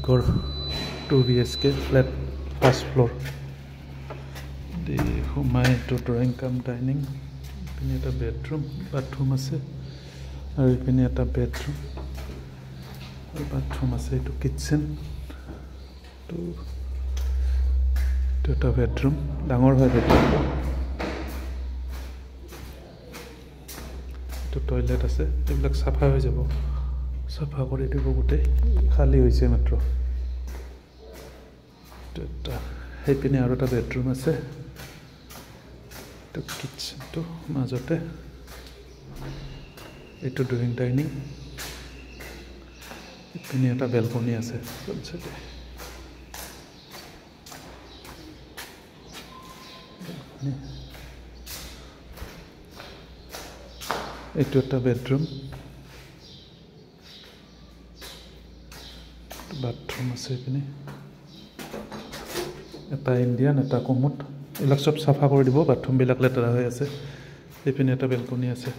ঘৰ 2 BHK flat first floor দি সোমাই এইটো ড্ৰয়িং কাম ডাইনিং ইপিনে এটা বেডৰুম বাথৰুম আছে আৰু ইপিনে এটা বেডৰুম আৰু বাথৰুম আছে এইটো কিটচেন তো এইটো এটা বেডৰুম ডাঙৰ হয় বেডৰুমটো এইটো টয়লেট আছে এইবিলাক চাফা হৈ যাব চাফা কৰি দিব গোটেই খালী হৈছে মাত্ৰ এটা সেইপিনে আৰু এটা বেডৰুম আছে এইটো কিটচেনটো মাজতে এইটো ড্ৰয়িং ডাইনিং ইপিনে এটা বেলকনি আছে এইটো এটা বেডৰুম বাথৰুম আছে এইপিনে এটা ইণ্ডিয়ান এটা কমোড এইবিলাক চব চাফা কৰি দিব বাথৰুমবিলাক লেতেৰা হৈ আছে এইপিনে এটা বেলকনি আছে